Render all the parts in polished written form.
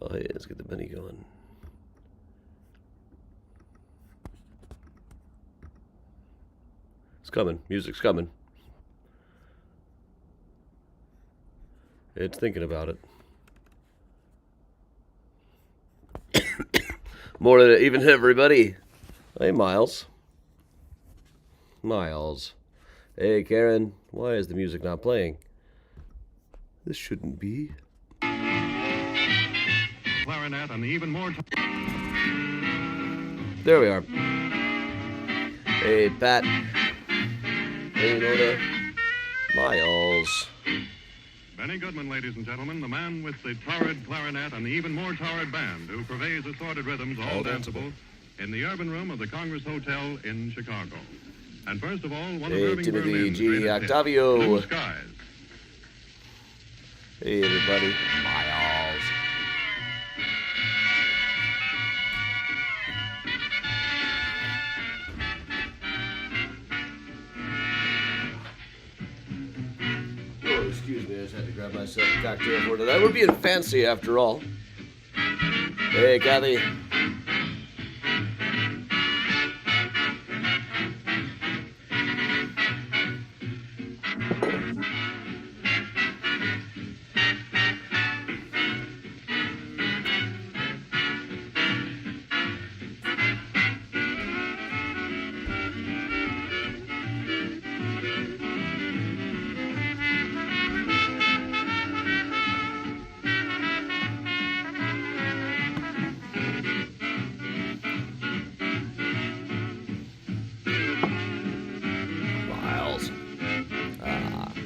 Oh, hey, let's get the Benny going. It's coming. Music's coming. It's thinking about it. Morning, even everybody. Hey, Miles. Miles. Hey, Karen. Why is the music not playing? This shouldn't be. Clarinet and even more. There we are. Hey, Pat. Hey, Nona. Miles. Benny Goodman, ladies and gentlemen, the man with the torrid clarinet and the even more torrid band who purveys assorted rhythms, all danceable, in the urban room of the Congress Hotel in Chicago. And first of all, one of Irving Timothy Berlin's G. greatest Octavio. hits, Blue Skies. Hey, everybody. Miles. Oh, excuse me, I just had to grab myself a cocktail for tonight. We're being fancy after all. Hey, Kathy. Miles.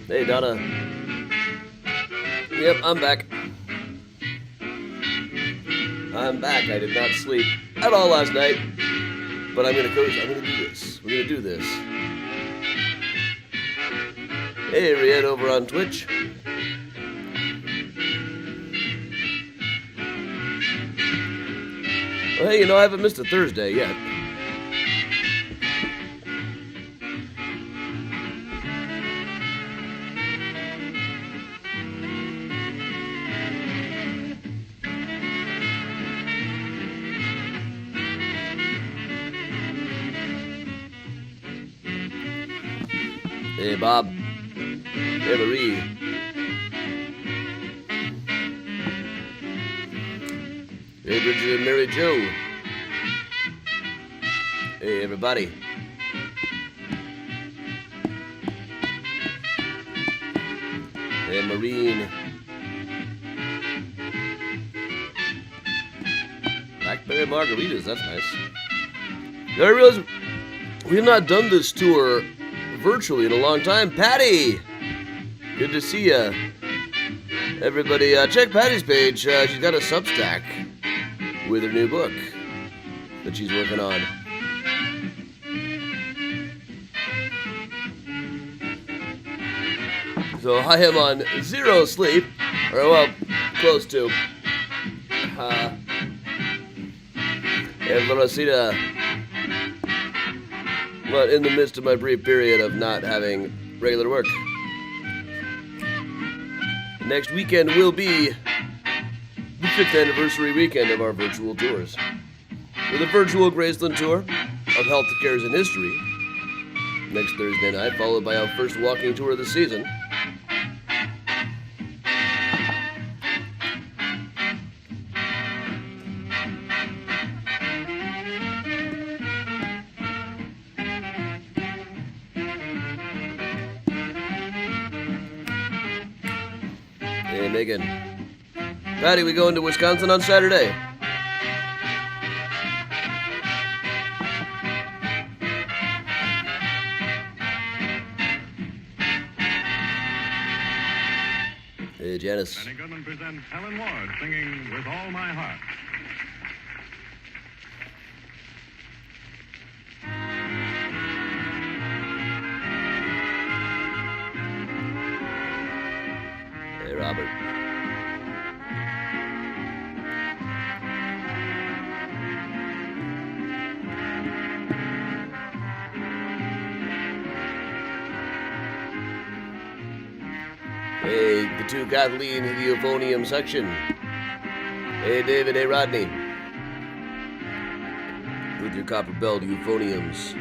Hey, Donna. Yep, I'm back. I'm back. I did not sleep at all last night. But I'm gonna do this. We're gonna do this. Hey, Riette over on Twitch. Well, hey, I haven't missed a Thursday yet. Hey, Bob. Hey, Marie. Hey, Bridget and Mary Jo. Hey, everybody. Hey, Marine. Blackberry margaritas, that's nice. Now I realize we have not done this tour virtually in a long time. Patty! Good to see ya. Everybody, check Patty's page. She's got a Substack with her new book that she's working on. So I am on zero sleep, or well, close to. And Loracita, but in the midst of my brief period of not having regular work. Next weekend will be the 5th anniversary weekend of our virtual tours. With a virtual Graceland tour of Health Cares in History next Thursday night, followed by our first walking tour of the season. Hey, Megan. Patty, we going to Wisconsin on Saturday. Hey, Janice. Benny Goodman presents Helen Ward singing With All My Heart. Hey, Robert. Hey, the two Kathleen in the euphonium section. Hey, David. Hey, Rodney. With your copper-belled euphoniums,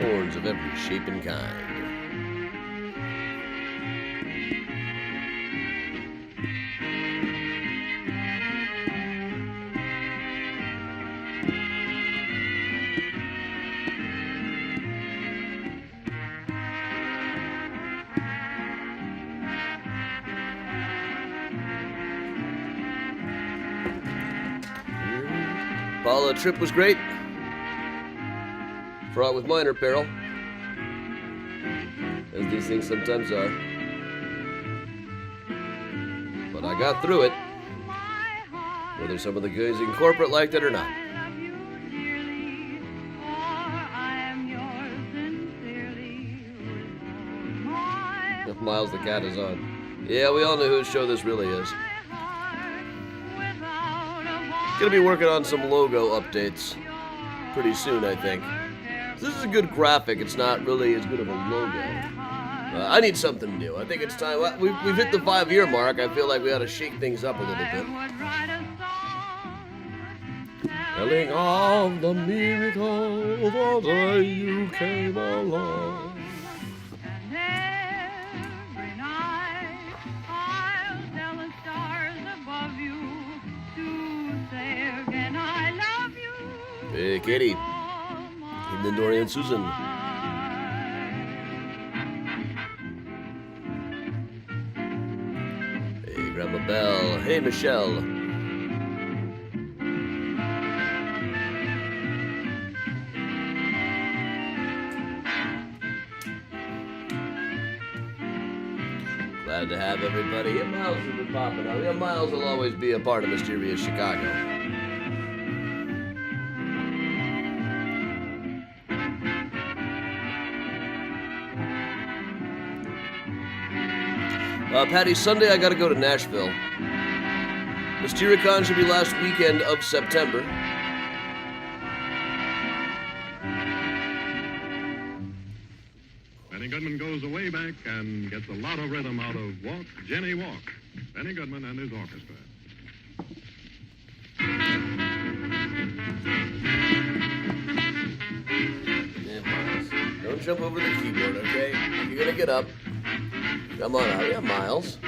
horns of every shape and kind. Paula, the trip was great. Fraught with minor peril, as these things sometimes are. But I got through it, whether some of the guys in corporate liked it or not. Miles the cat is on. Yeah, we all know whose show this really is. Gonna be working on some logo updates pretty soon, I think. This is a good graphic. It's not really as good of a logo. I need something new. I think it's time. We've hit the 5-year mark. I feel like we ought to shake things up a little bit. Telling of the miracle the day you came along. Hey, Katie. Evening, Dory and Susan. Hey, Grandma Belle. Hey, Michelle. Glad to have everybody. Yeah, Miles has been popping out. Yeah, Miles will always be a part of Mysterious Chicago. Patty, Sunday I gotta go to Nashville. MysterioCon should be last weekend of September. Benny Goodman goes way back and gets a lot of rhythm out of Walk, Jenny, Walk. Benny Goodman and his orchestra. Yeah, Miles. Don't jump over the keyboard, okay? You're gonna get up. Come on out, yeah, Miles.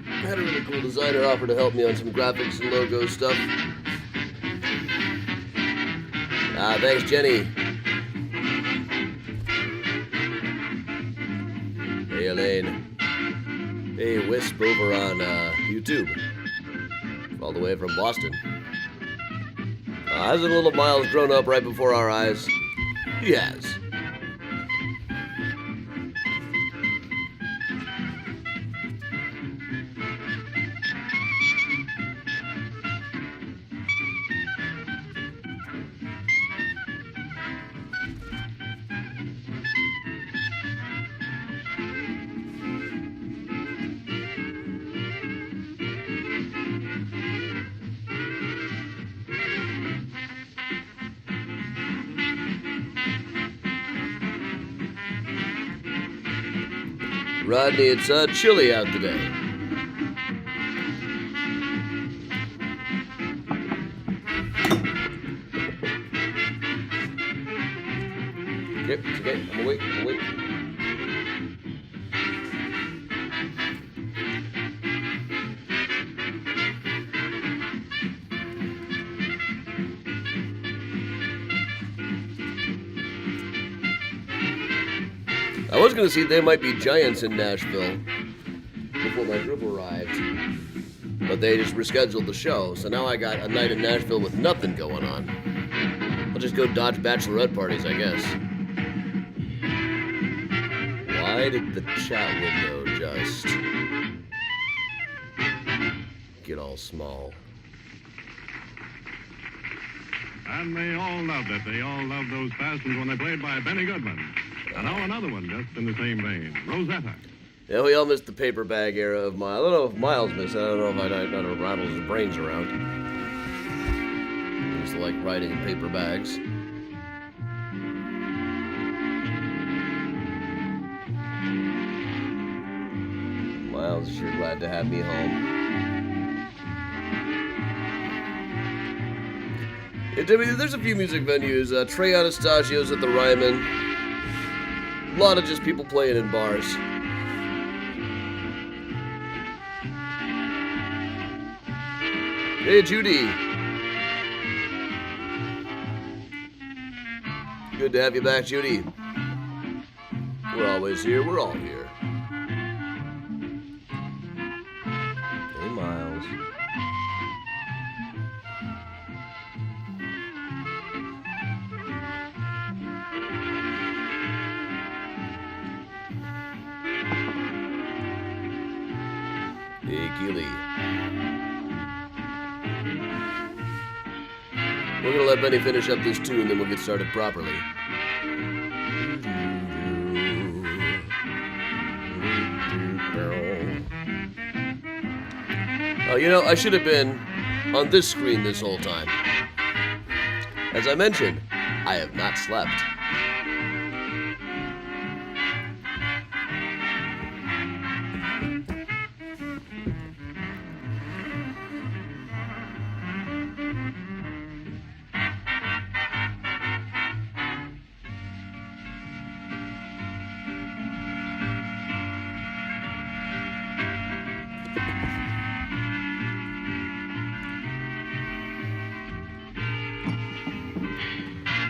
I had a really cool designer offer to help me on some graphics and logo stuff. Thanks, Jenny. Hey, Elaine. Hey, Wisp over on YouTube. All the way from Boston. Hasn't little Miles grown up right before our eyes? He has. Rodney, it's chilly out today. Yep, it's okay. I'm awake. I was going to see there might be giants in Nashville before my group arrived, but they just rescheduled the show, so now I got a night in Nashville with nothing going on. I'll just go dodge bachelorette parties, I guess. Why did the chat window just get all small? And they all loved it. They all loved those fastens when they played by Benny Goodman. And now another one just in the same vein, Rosetta. Yeah, we all missed the paper bag era of Miles. I don't know if Miles missed it. I don't know if I rattle his brains around. He used to like writing in paper bags. Miles. Sure glad to have me home. There's a few music venues. Trey Anastasio's at the Ryman. A lot of just people playing in bars. Hey, Judy. Good to have you back, Judy. We're always here. We're all here. Hey, Miles. Hey, Keely. We're going to let Benny finish up this tune, then we'll get started properly. You know, I should have been on this screen this whole time. As I mentioned, I have not slept.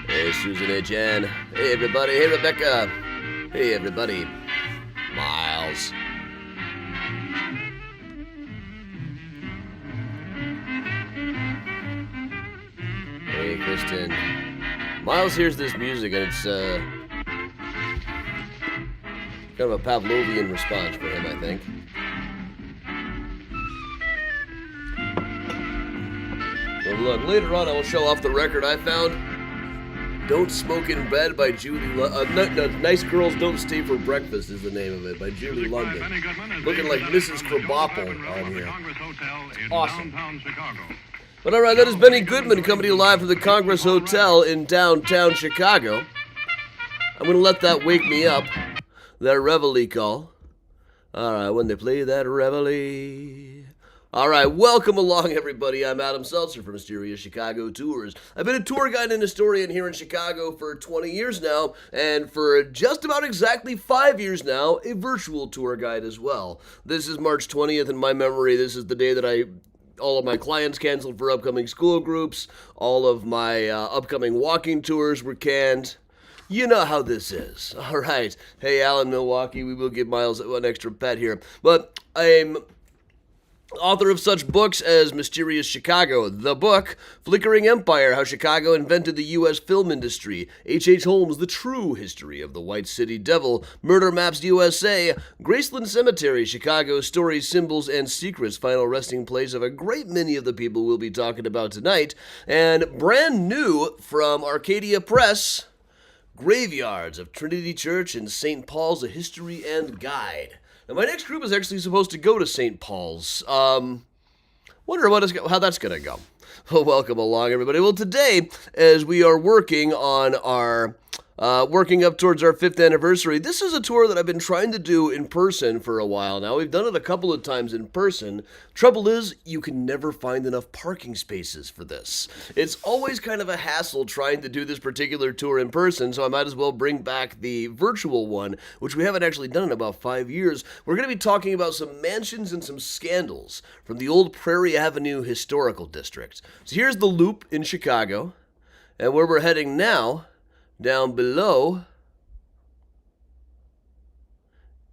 Hey, Susan. Hey, Jen. Hey, everybody. Hey, Rebecca. Hey, everybody. Miles. Hey, Kristen. Miles hears this music, and it's kind of a Pavlovian response for him, I think. So look, later on I will show off the record I found. Don't Smoke in Bed by Julie Nice Girls Don't Stay for Breakfast is the name of it, by Julie London. Looking like Mrs. Krabappel on here. Awesome. But alright, that is Benny Goodman coming to you live from the Congress Hotel in downtown Chicago. I'm going to let that wake me up. That reveille call. Alright, when they play that reveille. Alright, welcome along, everybody. I'm Adam Seltzer from Mysterious Chicago Tours. I've been a tour guide and historian here in Chicago for 20 years now, and for just about exactly 5 years now, a virtual tour guide as well. This is March 20th in my memory. This is the day that all of my clients canceled for upcoming school groups. All of my upcoming walking tours were canned. You know how this is. All right. Hey, Alan, Milwaukee. We will give Miles an extra pet here. But I'm author of such books as Mysterious Chicago, The Book, Flickering Empire, How Chicago Invented the U.S. Film Industry, H.H. Holmes, The True History of the White City Devil, Murder Maps USA, Graceland Cemetery, Chicago Stories, Symbols, and Secrets, Final Resting Place of a great many of the people we'll be talking about tonight, and brand new from Arcadia Press, Graveyards of Trinity Church and St. Paul's, A History and Guide. Now, my next group is actually supposed to go to St. Paul's. Wonder how that's going to go. Well, welcome along, everybody. Well, today, as we are working on our working up towards our 5th anniversary, this is a tour that I've been trying to do in person for a while now. We've done it a couple of times in person. Trouble is, you can never find enough parking spaces for this. It's always kind of a hassle trying to do this particular tour in person, so I might as well bring back the virtual one, which we haven't actually done in about 5 years. We're going to be talking about some mansions and some scandals from the old Prairie Avenue Historical District. So here's the Loop in Chicago, and where we're heading now, down below,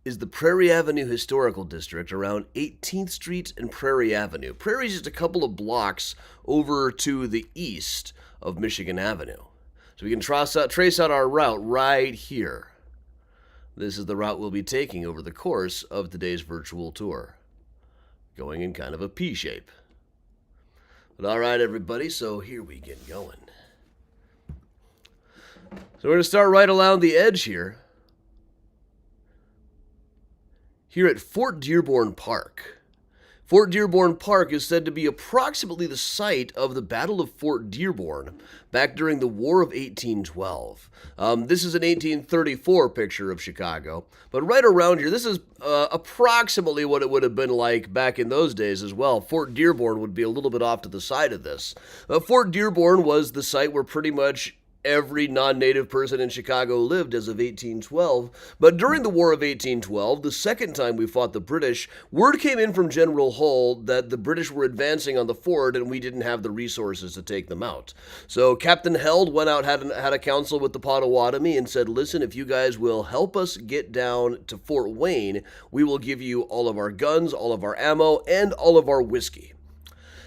is the Prairie Avenue Historical District around 18th Street and Prairie Avenue. Prairie's just a couple of blocks over to the east of Michigan Avenue. So we can trace out our route right here. This is the route we'll be taking over the course of today's virtual tour, going in kind of a P shape. But all right, everybody, so here we get going. So we're going to start right along the edge here. Here at Fort Dearborn Park. Fort Dearborn Park is said to be approximately the site of the Battle of Fort Dearborn back during the War of 1812. This is an 1834 picture of Chicago, but right around here, this is approximately what it would have been like back in those days as well. Fort Dearborn would be a little bit off to the side of this. Fort Dearborn was the site where pretty much every non-native person in Chicago lived as of 1812. But during the War of 1812, the second time we fought the British, word came in from General Hull that the British were advancing on the fort and we didn't have the resources to take them out. So Captain Held went out, had a council with the Potawatomi and said, listen, if you guys will help us get down to Fort Wayne, we will give you all of our guns, all of our ammo, and all of our whiskey.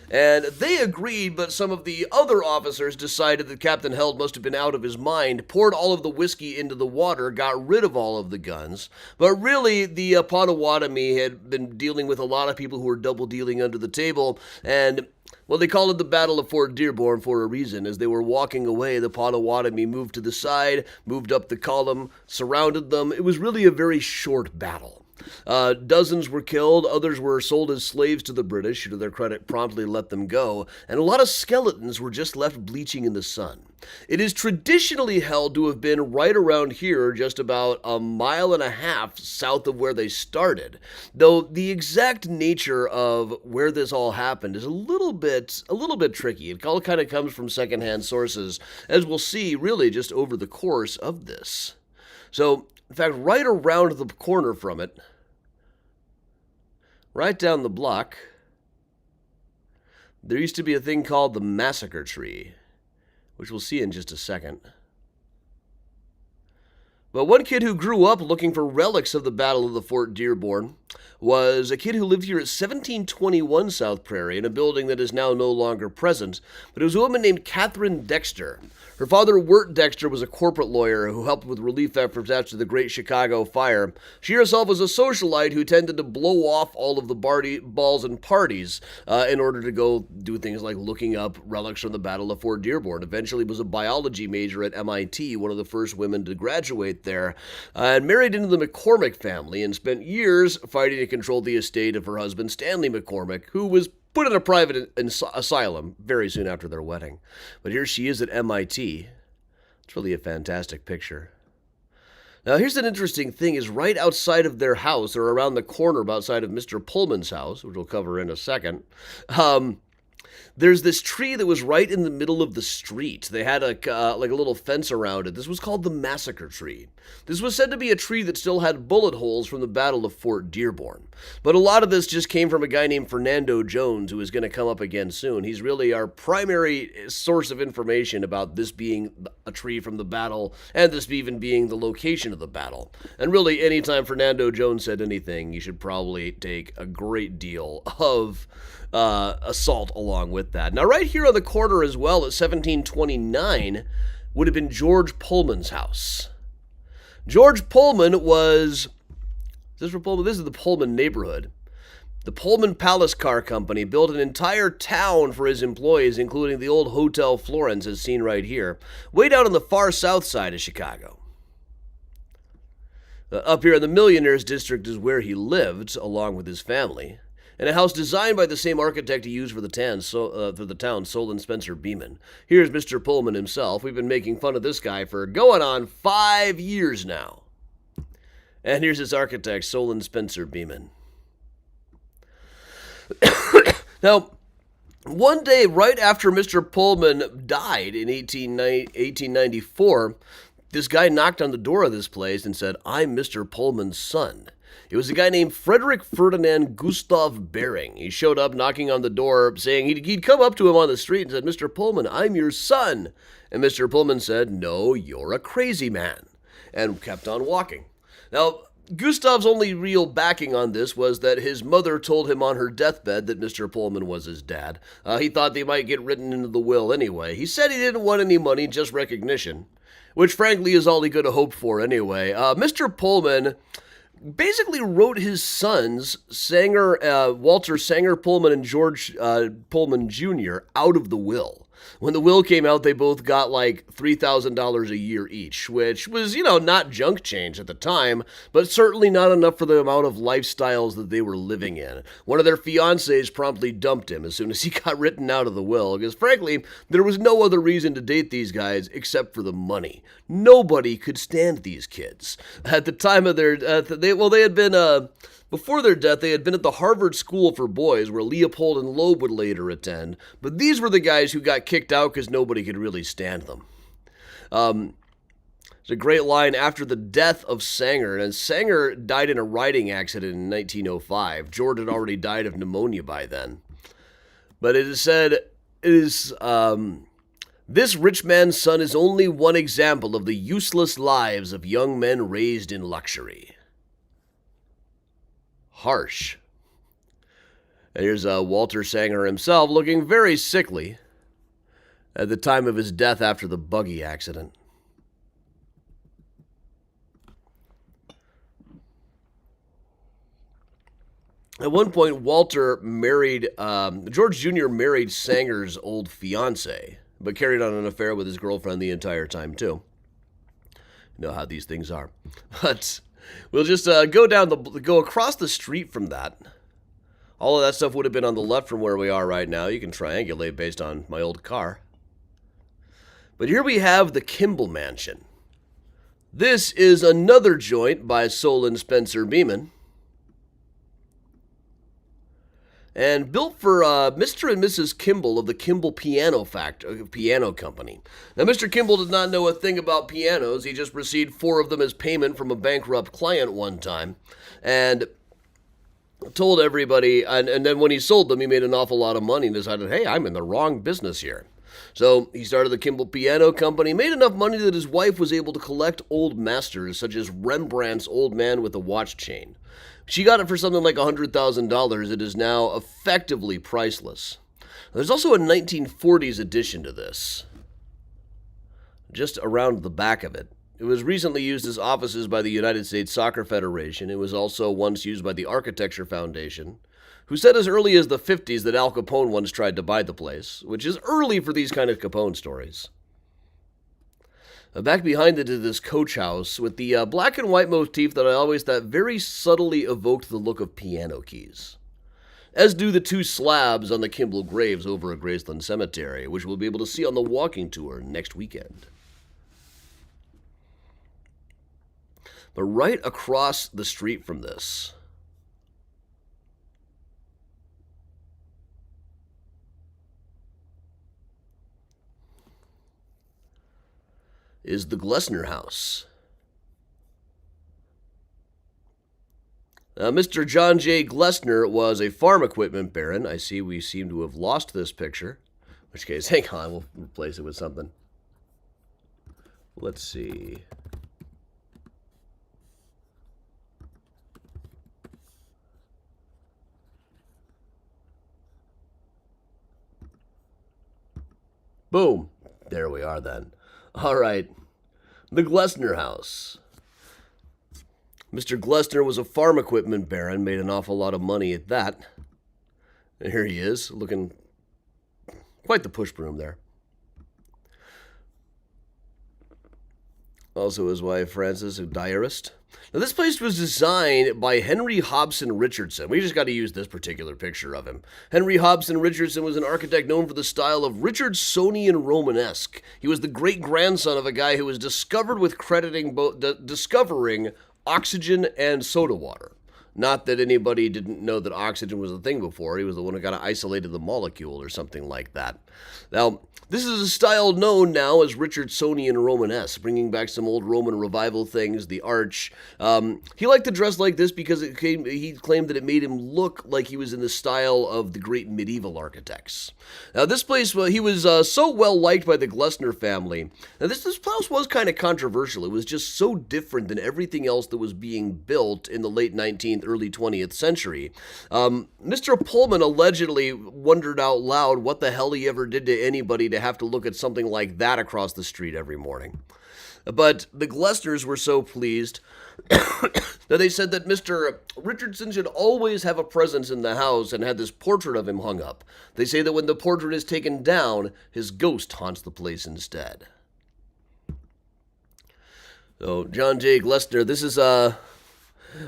And they agreed, but some of the other officers decided that Captain Held must have been out of his mind, poured all of the whiskey into the water, got rid of all of the guns. But really, the Potawatomi had been dealing with a lot of people who were double dealing under the table, and well, they called it the Battle of Fort Dearborn for a reason. As they were walking away, the Potawatomi moved to the side, moved up the column, surrounded them. It was really a very short battle. Dozens were killed, others were sold as slaves to the British, who to their credit promptly let them go, and a lot of skeletons were just left bleaching in the sun. It is traditionally held to have been right around here, just about a mile and a half south of where they started, though the exact nature of where this all happened is a little bit tricky. It all kind of comes from secondhand sources, as we'll see really just over the course of this. So, in fact, right around the corner from it, right down the block, there used to be a thing called the Massacre Tree, which we'll see in just a second. But one kid who grew up looking for relics of the Battle of the Fort Dearborn was a kid who lived here at 1721 South Prairie in a building that is now no longer present, but it was a woman named Catherine Dexter. Her father, Wirt Dexter, was a corporate lawyer who helped with relief efforts after the Great Chicago Fire. She herself was a socialite who tended to blow off all of the balls and parties in order to go do things like looking up relics from the Battle of Fort Dearborn. Eventually was a biology major at MIT, one of the first women to graduate there, and married into the McCormick family and spent years fighting to control the estate of her husband, Stanley McCormick, who was put in a private asylum very soon after their wedding. But here she is at MIT. It's really a fantastic picture. Now, here's an interesting thing, is right outside of their house, or around the corner outside of Mr. Pullman's house, which we'll cover in a second, there's this tree that was right in the middle of the street. They had like a little fence around it. This was called the Massacre Tree. This was said to be a tree that still had bullet holes from the Battle of Fort Dearborn. But a lot of this just came from a guy named Fernando Jones, who is going to come up again soon. He's really our primary source of information about this being a tree from the battle, and this even being the location of the battle. And really, anytime Fernando Jones said anything, you should probably take a great deal of assault along with that. Now, right here on the corner as well, at 1729, would have been George Pullman's house. George Pullman was, this is the Pullman neighborhood. The Pullman Palace Car Company built an entire town for his employees, including the old Hotel Florence, as seen right here, way down on the far south side of Chicago. Up here in the Millionaires District is where he lived, along with his family, and a house designed by the same architect he used for the town, Solon Spencer Beeman. Here's Mr. Pullman himself. We've been making fun of this guy for going on 5 years now. And here's his architect, Solon Spencer Beeman. Now, one day, right after Mr. Pullman died in 1894, this guy knocked on the door of this place and said, "I'm Mr. Pullman's son." It was a guy named Frederick Ferdinand Gustav Bering. He showed up knocking on the door, saying he'd come up to him on the street and said, "Mr. Pullman, I'm your son." And Mr. Pullman said, "No, you're a crazy man," and kept on walking. Now, Gustav's only real backing on this was that his mother told him on her deathbed that Mr. Pullman was his dad. He thought they might get written into the will anyway. He said he didn't want any money, just recognition, which frankly is all he could have hoped for anyway. Mr. Pullman basically wrote his sons, Walter Sanger Pullman and George Pullman Jr., out of the will. When the will came out, they both got like $3,000 a year each, which was, not junk change at the time, but certainly not enough for the amount of lifestyles that they were living in. One of their fiancées promptly dumped him as soon as he got written out of the will, because frankly, there was no other reason to date these guys except for the money. Nobody could stand these kids. At the time of their death, they had been, before their death, they had been at the Harvard School for Boys, where Leopold and Loeb would later attend, but these were the guys who got kicked out because nobody could really stand them. There's a great line after the death of Sanger, and Sanger died in a riding accident in 1905. George had already died of pneumonia by then. But it is said, this rich man's son is only one example of the useless lives of young men raised in luxury. Harsh. And here's Walter Sanger himself looking very sickly at the time of his death after the buggy accident. At one point, Walter married, George Jr. married Sanger's old fiancée, but carried on an affair with his girlfriend the entire time, too. You know how these things are. But we'll just go across the street from that. All of that stuff would have been on the left from where we are right now. You can triangulate based on my old car. But here we have the Kimball Mansion. This is another joint by Solon Spencer Beeman. And built for Mr. and Mrs. Kimball of the Kimball Piano Company. Now, Mr. Kimball did not know a thing about pianos. He just received 4 of them as payment from a bankrupt client one time, and told everybody. And then when he sold them, he made an awful lot of money and decided, hey, I'm in the wrong business here. So he started the Kimball Piano Company, made enough money that his wife was able to collect old masters, such as Rembrandt's Old Man with a Watch Chain. She got it for something like $100,000. It is now effectively priceless. There's also a 1940s edition to this, just around the back of it. It was recently used as offices by the United States Soccer Federation. It was also once used by the Architecture Foundation, who said as early as the 50s that Al Capone once tried to buy the place, which is early for these kind of Capone stories. Back behind it is this coach house with the black and white motif that I always thought very subtly evoked the look of piano keys. As do the 2 slabs on the Kimball graves over at Graceland Cemetery, which we'll be able to see on the walking tour next weekend. But right across the street from this is the Glessner House. Mr. John J. Glessner was a farm equipment baron. I see we seem to have lost this picture. In which case, hang on, we'll replace it with something. Let's see. Boom. There we are then. All right. The Glessner House. Mr. Glessner was a farm equipment baron, made an awful lot of money at that. And here he is, looking quite the push broom there. Also his wife, Frances, a diarist. Now, this place was designed by Henry Hobson Richardson. We just got to use this particular picture of him. Henry Hobson Richardson was an architect known for the style of Richardsonian Romanesque. He was the great-grandson of a guy who was discovered with discovering oxygen and soda water. Not that anybody didn't know that oxygen was a thing before. He was the one who kind of isolated the molecule or something like that. Now, this is a style known now as Richardsonian Romanesque, bringing back some old Roman revival things, the arch. He liked to dress like this because he claimed that it made him look like he was in the style of the great medieval architects. Now, this place, he was so well liked by the Glessner family. Now, this house was kind of controversial. It was just so different than everything else that was being built in the late 19th, early 20th century. Mr. Pullman allegedly wondered out loud what the hell he ever ever did to anybody to have to look at something like that across the street every morning. But the Glessners were so pleased that they said that Mr. Richardson should always have a presence in the house and had this portrait of him hung up. They say that when the portrait is taken down, his ghost haunts the place instead. So, John J. Glessner, this is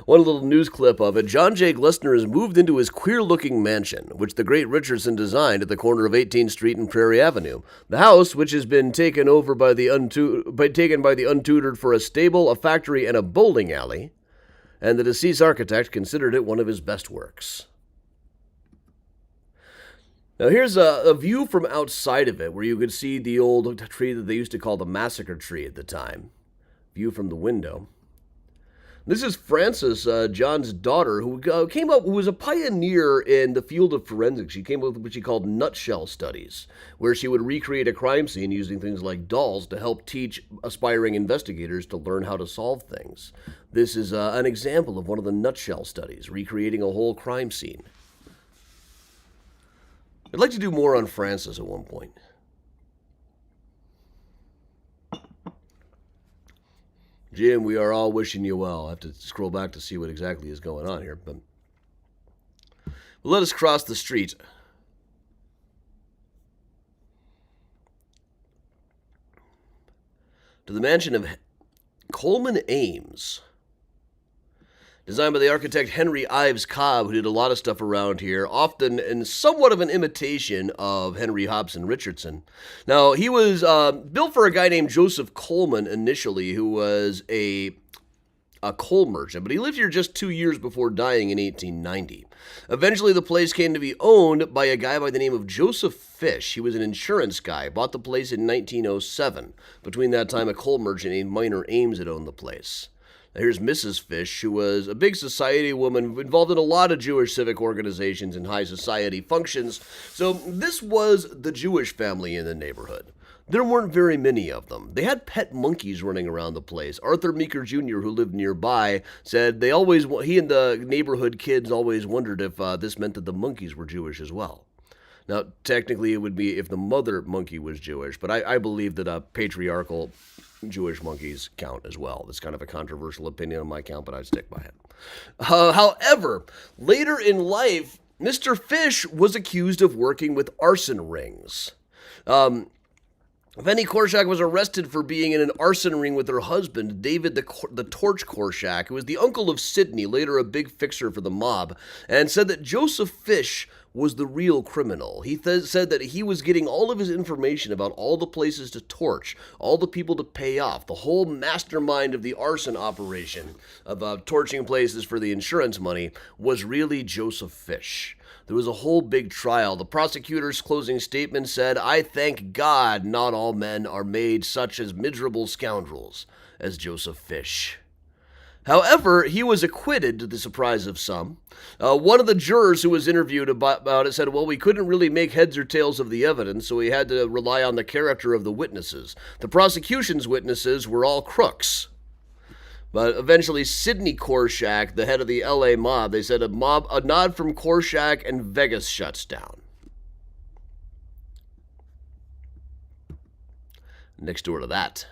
one little news clip of it. John J. Glessner has moved into his queer-looking mansion, which the great Richardson designed at the corner of 18th Street and Prairie Avenue. The house, which has been taken over by the untutored for a stable, a factory, and a bowling alley, and the deceased architect considered it one of his best works. Now here's a view from outside of it, where you could see the old tree that they used to call the massacre tree at the time. View from the window. This is Frances, John's daughter, who was a pioneer in the field of forensics. She came up with what she called nutshell studies, where she would recreate a crime scene using things like dolls to help teach aspiring investigators to learn how to solve things. This is an example of one of the nutshell studies, recreating a whole crime scene. I'd like to do more on Frances at one point. Jim, we are all wishing you well. I have to scroll back to see what exactly is going on here. But let us cross the street. To the mansion of Coleman Ames. Designed by the architect Henry Ives Cobb, who did a lot of stuff around here, often in somewhat of an imitation of Henry Hobson Richardson. Now, he was built for a guy named Joseph Coleman initially, who was a coal merchant, but he lived here just 2 years before dying in 1890. Eventually, the place came to be owned by a guy by the name of Joseph Fish. He was an insurance guy, bought the place in 1907. Between that time, a coal merchant named Minor Ames had owned the place. Here's Mrs. Fish, who was a big society woman involved in a lot of Jewish civic organizations and high society functions. So this was the Jewish family in the neighborhood. There weren't very many of them. They had pet monkeys running around the place. Arthur Meeker Jr., who lived nearby, said he and the neighborhood kids always wondered if this meant that the monkeys were Jewish as well. Now, technically, it would be if the mother monkey was Jewish, but I believe that patriarchal Jewish monkeys count as well. That's kind of a controversial opinion on my count, but I'd stick by it. However, later in life, Mr. Fish was accused of working with arson rings. Penny Korshak was arrested for being in an arson ring with her husband, David the Torch Korshak, who was the uncle of Sidney, later a big fixer for the mob, and said that Joseph Fish was the real criminal. He said that he was getting all of his information about all the places to torch, all the people to pay off, the whole mastermind of the arson operation of torching places for the insurance money was really Joseph Fish. There was a whole big trial. The prosecutor's closing statement said, "I thank God not all men are made such as miserable scoundrels as Joseph Fish." However, he was acquitted to the surprise of some. One of the jurors who was interviewed about it said, well, we couldn't really make heads or tails of the evidence, so we had to rely on the character of the witnesses. The prosecution's witnesses were all crooks. But eventually, Sidney Korshak, the head of the LA mob, they said a nod from Korshak and Vegas shuts down. Next door to that.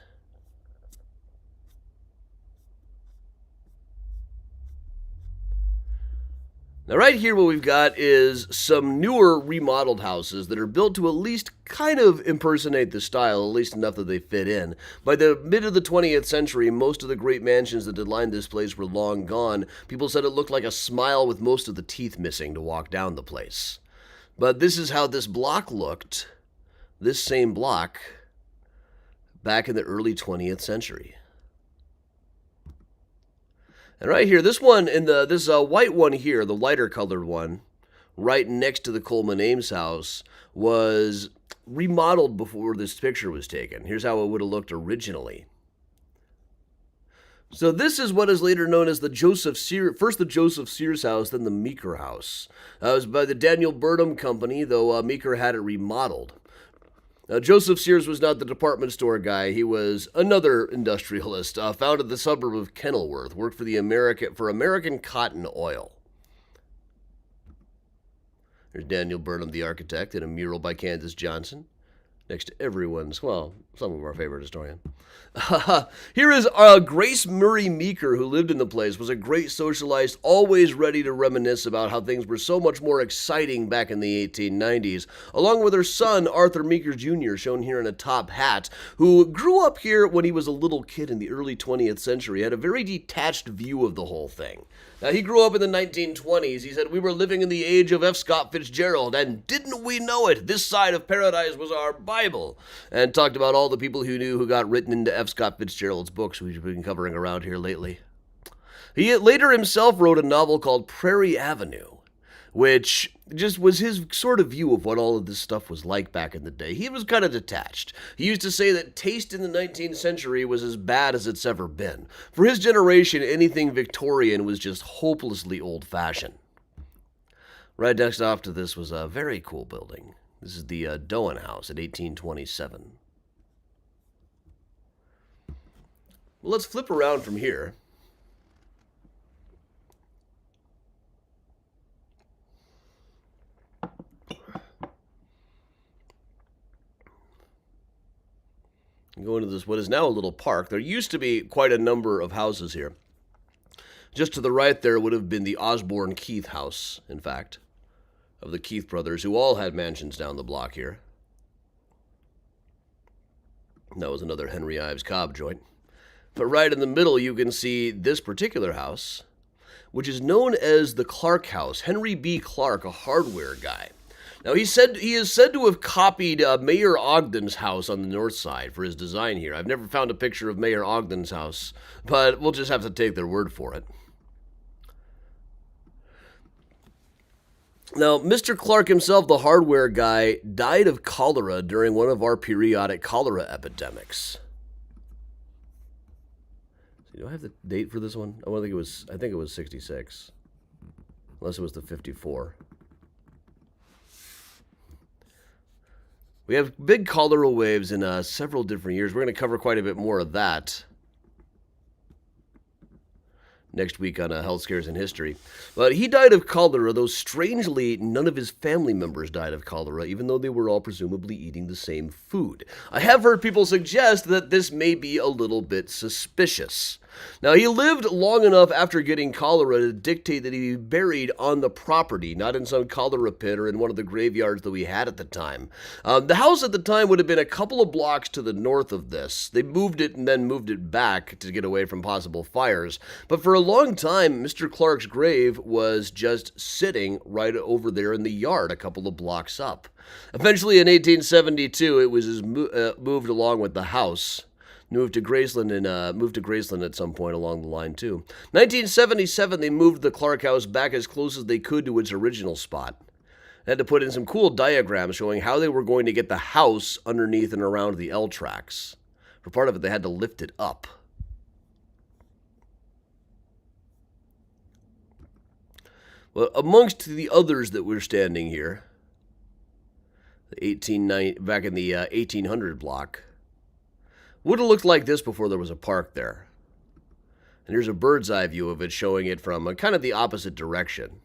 Now right here what we've got is some newer remodeled houses that are built to at least kind of impersonate the style, at least enough that they fit in. By the mid of the 20th century, most of the great mansions that had lined this place were long gone. People said it looked like a smile with most of the teeth missing to walk down the place. But this is how this block looked, this same block, back in the early 20th century. And right here, this one, this white one here, the lighter colored one, right next to the Coleman Ames house, was remodeled before this picture was taken. Here's how it would have looked originally. So this is what is later known as the Joseph Sears house, then the Meeker house. It was by the Daniel Burnham Company, though Meeker had it remodeled. Now, Joseph Sears was not the department store guy. He was another industrialist, founded the suburb of Kenilworth, worked for American Cotton Oil. There's Daniel Burnham, the architect, in a mural by Candace Johnson, next to everyone's, well, some of our favorite historian. Here is Grace Murray Meeker, who lived in the place, was a great socialite, always ready to reminisce about how things were so much more exciting back in the 1890s, along with her son, Arthur Meeker Jr., shown here in a top hat, who grew up here when he was a little kid in the early 20th century, had a very detached view of the whole thing. Now, he grew up in the 1920s. He said, "We were living in the age of F. Scott Fitzgerald, and didn't we know it? This side of paradise was our Bible." And talked about all the people who knew who got written into F. Scott Fitzgerald's books we've been covering around here lately. He later himself wrote a novel called Prairie Avenue, which just was his sort of view of what all of this stuff was like back in the day. He was kind of detached. He used to say that taste in the 19th century was as bad as it's ever been. For his generation, anything Victorian was just hopelessly old-fashioned. Right next off to this was a very cool building. This is the Doan House at 1827. Well, let's flip around from here. Go into this, what is now a little park. There used to be quite a number of houses here. Just to the right there would have been the Osborne Keith house, in fact, of the Keith brothers, who all had mansions down the block here. That was another Henry Ives Cobb joint. But right in the middle, you can see this particular house, which is known as the Clark House. Henry B. Clark, a hardware guy. Now, he is said to have copied Mayor Ogden's house on the north side for his design here. I've never found a picture of Mayor Ogden's house, but we'll just have to take their word for it. Now, Mr. Clark himself, the hardware guy, died of cholera during one of our periodic cholera epidemics. Do I have the date for this one? I think it was 66. Unless it was the 54. We have big cholera waves in several different years. We're going to cover quite a bit more of that next week on Health Scares in History. But he died of cholera, though strangely none of his family members died of cholera, even though they were all presumably eating the same food. I have heard people suggest that this may be a little bit suspicious. Now, he lived long enough after getting cholera to dictate that he be buried on the property, not in some cholera pit or in one of the graveyards that we had at the time. The house at the time would have been a couple of blocks to the north of this. They moved it and then moved it back to get away from possible fires. But for a long time, Mr. Clark's grave was just sitting right over there in the yard a couple of blocks up. Eventually, in 1872, it was moved along with the house. Moved to Graceland at some point along the line, too. 1977, they moved the Clark House back as close as they could to its original spot. They had to put in some cool diagrams showing how they were going to get the house underneath and around the L tracks. For part of it, they had to lift it up. Well, amongst the others that were standing here, back in the 1800 block, would have looked like this before there was a park there. And here's a bird's eye view of it showing it from kind of the opposite direction.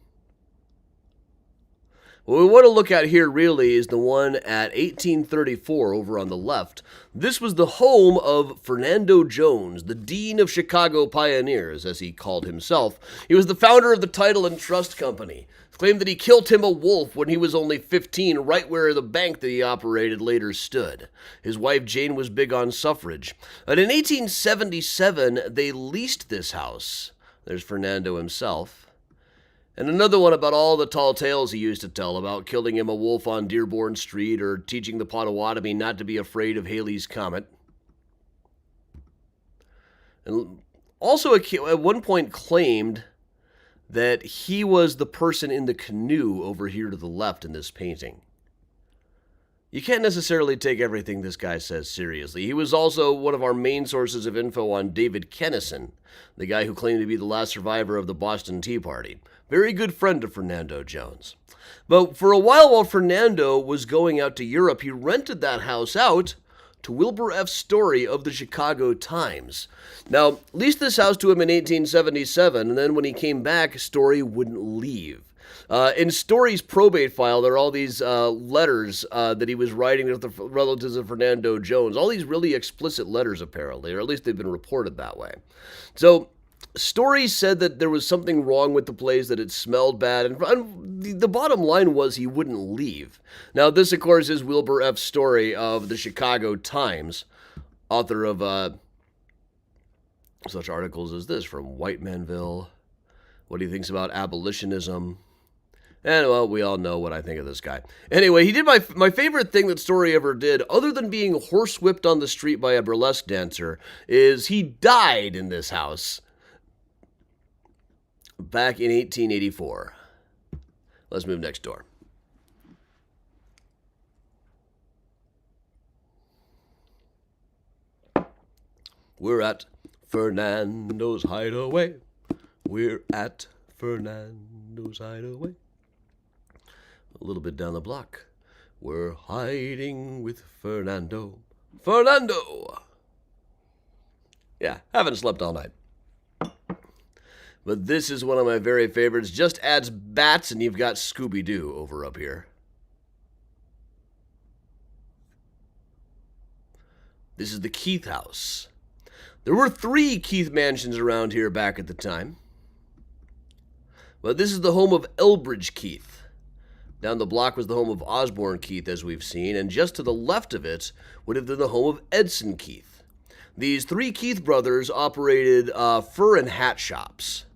What we want to look at here really is the one at 1834 over on the left. This was the home of Fernando Jones, the Dean of Chicago Pioneers, as he called himself. He was the founder of the Title and Trust Company. Claimed that he killed him a wolf when he was only 15, right where the bank that he operated later stood. His wife Jane was big on suffrage. But in 1877, they leased this house. There's Fernando himself. And another one about all the tall tales he used to tell about killing him a wolf on Dearborn Street or teaching the Potawatomi not to be afraid of Halley's Comet. And also at one point claimed that he was the person in the canoe over here to the left in this painting. You can't necessarily take everything this guy says seriously. He was also one of our main sources of info on David Kennison, the guy who claimed to be the last survivor of the Boston Tea Party. Very good friend of Fernando Jones. But for a while Fernando was going out to Europe, he rented that house out to Wilbur F. Story of the Chicago Times. Now, leased this house to him in 1877, and then when he came back, Story wouldn't leave. In Story's probate file, there are all these letters that he was writing with the relatives of Fernando Jones. All these really explicit letters, apparently, or at least they've been reported that way. So, Story said that there was something wrong with the place, that it smelled bad, and the bottom line was he wouldn't leave. Now, this, of course, is Wilbur F. Story of the Chicago Times, author of such articles as this from White Manville, what he thinks about abolitionism. And, well, we all know what I think of this guy. Anyway, he did my favorite thing that Story ever did, other than being horsewhipped on the street by a burlesque dancer, is he died in this house back in 1884. Let's move next door. We're at Fernando's Hideaway. We're at Fernando's Hideaway. A little bit down the block. We're hiding with Fernando. Fernando! Yeah, haven't slept all night. But this is one of my very favorites. Just adds bats and you've got Scooby-Doo over up here. This is the Keith house. There were 3 Keith mansions around here back at the time. But this is the home of Elbridge Keith. Down the block was the home of Osborne Keith, as we've seen, and just to the left of it would have been the home of Edson Keith. These 3 Keith brothers operated fur and hat shops.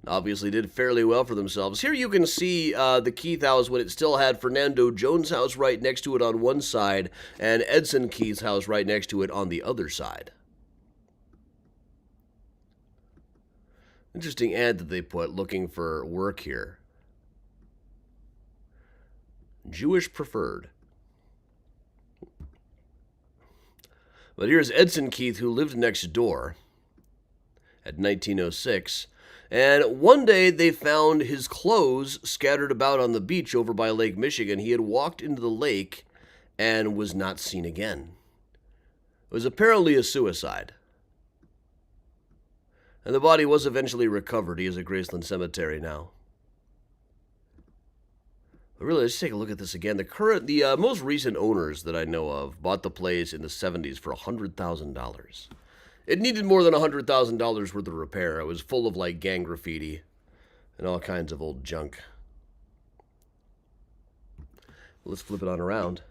Obviously did fairly well for themselves. Here you can see the Keith house when it still had Fernando Jones' house right next to it on one side and Edson Keith's house right next to it on the other side. Interesting ad that they put looking for work here. Jewish preferred. But here's Edson Keith, who lived next door at 1906. And one day they found his clothes scattered about on the beach over by Lake Michigan. He had walked into the lake and was not seen again. It was apparently a suicide. And the body was eventually recovered. He is at Graceland Cemetery now. But really, let's take a look at this again. The most recent owners that I know of bought the place in the 70s for $100,000. It needed more than $100,000 worth of repair. It was full of, like, gang graffiti and all kinds of old junk. Let's flip it on around.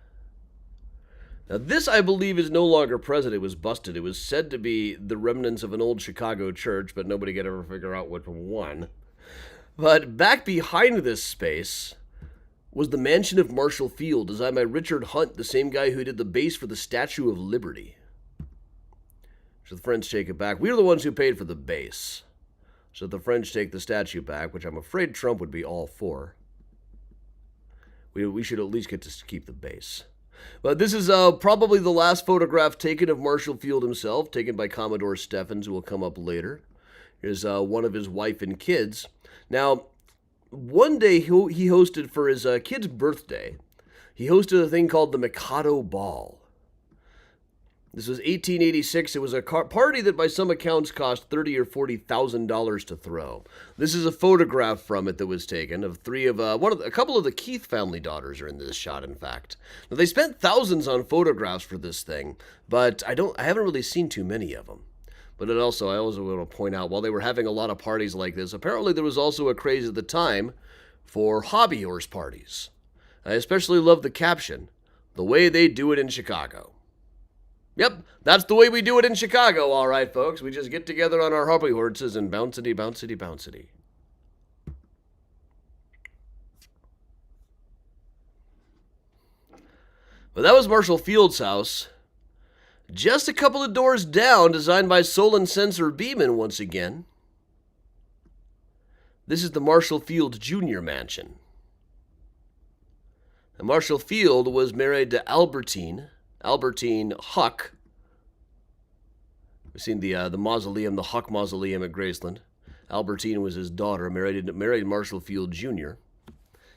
Now, this, I believe, is no longer present. It was busted. It was said to be the remnants of an old Chicago church, but nobody could ever figure out which one. But back behind this space was the mansion of Marshall Field, designed by Richard Hunt, the same guy who did the base for the Statue of Liberty. So the French take it back. We are the ones who paid for the base. So the French take the statue back, which I'm afraid Trump would be all for. We should at least get to keep the base. But this is probably the last photograph taken of Marshall Field himself, taken by Commodore Steffens, who will come up later. Here's one of his wife and kids. Now, one day he hosted for his kid's birthday, he hosted a thing called the Mikado Ball. This was 1886. It was a party that by some accounts cost $30,000 or $40,000 to throw. This is a photograph from it that was taken of a couple of the Keith family daughters are in this shot, in fact. Now, they spent thousands on photographs for this thing, but I haven't really seen too many of them. But I also want to point out, while they were having a lot of parties like this, apparently there was also a craze at the time for hobby horse parties. I especially love the caption, "The way they do it in Chicago." Yep, that's the way we do it in Chicago, all right, folks. We just get together on our hobby horses and bouncity, bouncity, bouncity. But that was Marshall Field's house. Just a couple of doors down, designed by Solon Sensor Beeman once again. This is the Marshall Field Jr. Mansion. And Marshall Field was married to Albertine Huck. We've seen the mausoleum, the Huck Mausoleum at Graceland. Albertine was his daughter, married Marshall Field Jr.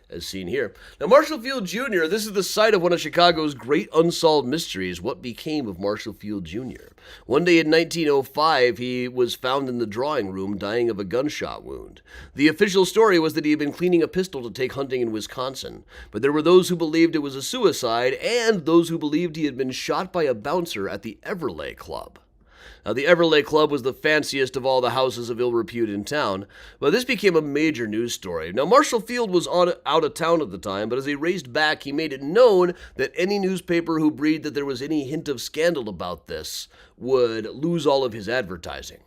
as seen here. Now, Marshall Field Jr., this is the site of one of Chicago's great unsolved mysteries. What became of Marshall Field Jr.? One day in 1905, he was found in the drawing room dying of a gunshot wound. The official story was that he had been cleaning a pistol to take hunting in Wisconsin, but there were those who believed it was a suicide and those who believed he had been shot by a bouncer at the Everleigh Club. Now, the Everleigh Club was the fanciest of all the houses of ill repute in town, but this became a major news story. Now, Marshall Field was out of town at the time, but as he raced back, he made it known that any newspaper who breathed that there was any hint of scandal about this would lose all of his advertising.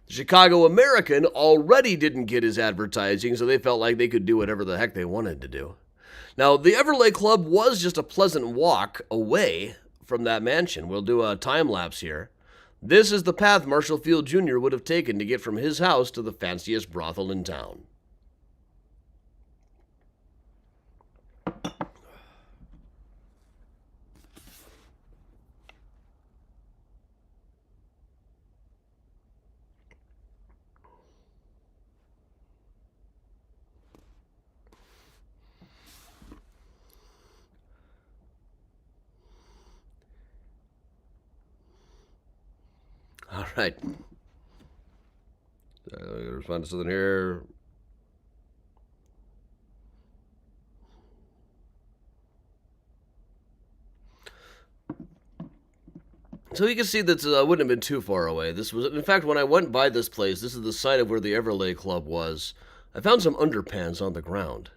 The Chicago American already didn't get his advertising, so they felt like they could do whatever the heck they wanted to do. Now, the Everleigh Club was just a pleasant walk away from that mansion. We'll do a time lapse here. This is the path Marshall Field Jr. would have taken to get from his house to the fanciest brothel in town. All right. I'm going to respond to something here. So you can see that wouldn't have been too far away. This was, in fact, when I went by this place, this is the site of where the Everleigh Club was. I found some underpants on the ground,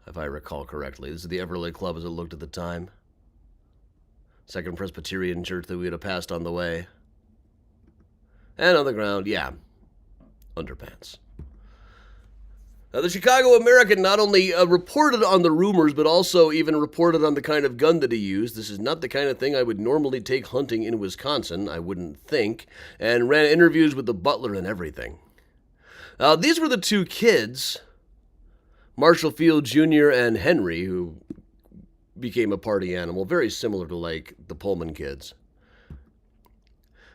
if I recall correctly. This is the Everleigh Club as it looked at the time. Second Presbyterian Church that we would have passed on the way. And on the ground, yeah, underpants. Now, the Chicago American not only reported on the rumors, but also even reported on the kind of gun that he used. This is not the kind of thing I would normally take hunting in Wisconsin, I wouldn't think, and ran interviews with the butler and everything. These were the two kids, Marshall Field Jr. and Henry, who became a party animal, very similar to, like, the Pullman kids.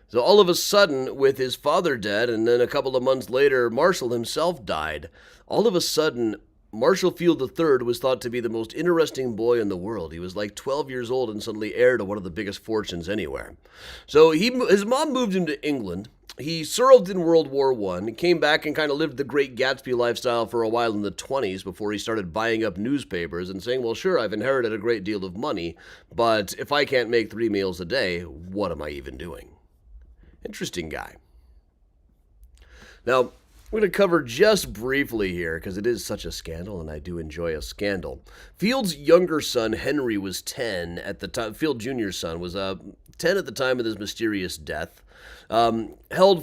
So all of a sudden, with his father dead, and then a couple of months later, Marshall himself died, all of a sudden, Marshall Field III was thought to be the most interesting boy in the world. He was like 12 years old and suddenly heir to one of the biggest fortunes anywhere. So his mom moved him to England. He served in World War I, came back and kind of lived the Great Gatsby lifestyle for a while in the 20s before he started buying up newspapers and saying, well, sure, I've inherited a great deal of money, but if I can't make 3 meals a day, what am I even doing? Interesting guy. Now, I'm going to cover just briefly here, because it is such a scandal, and I do enjoy a scandal. Field's younger son, Henry, was 10 at the time. Field Jr.'s son was 10 at the time of his mysterious death. Held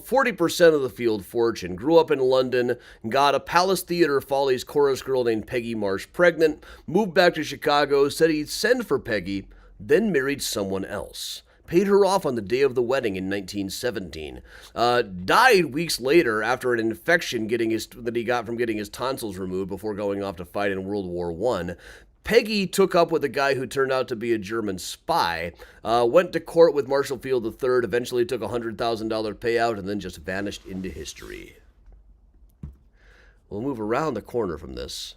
40% of the Field fortune, grew up in London, got a Palace Theater Follies chorus girl named Peggy Marsh pregnant, moved back to Chicago, said he'd send for Peggy, then married someone else. Paid her off on the day of the wedding in 1917. Died weeks later after an infection that he got from getting his tonsils removed before going off to fight in World War I. Peggy took up with a guy who turned out to be a German spy, went to court with Marshall Field III, eventually took a $100,000 payout, and then just vanished into history. We'll move around the corner from this.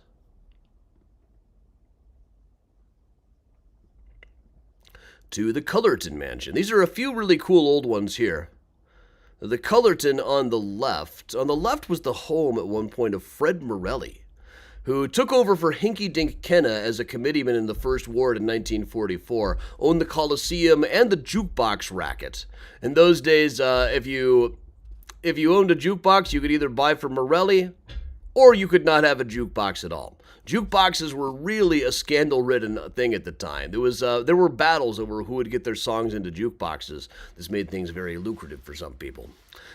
To the Cullerton Mansion. These are a few really cool old ones here. The Cullerton on the left. On the left was the home at one point of Fred Morelli, who took over for Hinky Dink Kenna as a committeeman in the First Ward in 1944, owned the Coliseum and the jukebox racket. In those days, if you owned a jukebox, you could either buy from Morelli or you could not have a jukebox at all. Jukeboxes were really a scandal-ridden thing at the time. There were battles over who would get their songs into jukeboxes. This made things very lucrative for some people.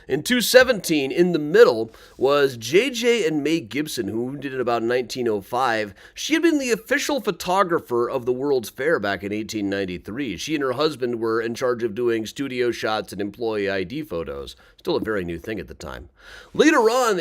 In 217, in the middle, was J.J. and May Gibson, who did it about 1905. She had been the official photographer of the World's Fair back in 1893. She and her husband were in charge of doing studio shots and employee ID photos. Still a very new thing at the time. Later on,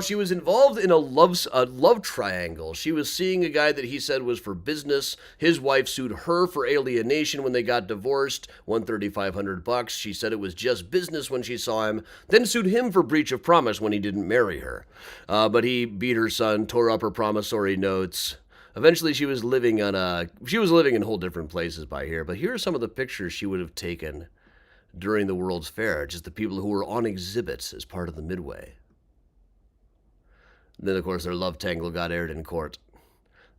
she was involved in a love triangle. She She was seeing a guy that he said was for business. His wife sued her for alienation when they got divorced, won $3,500. She said it was just business when she saw him, then sued him for breach of promise when he didn't marry her. But he beat her son, tore up her promissory notes. Eventually, she was living in whole different places by here. But here are some of the pictures she would have taken during the World's Fair, just the people who were on exhibit as part of the Midway. And then, of course, their love tangle got aired in court.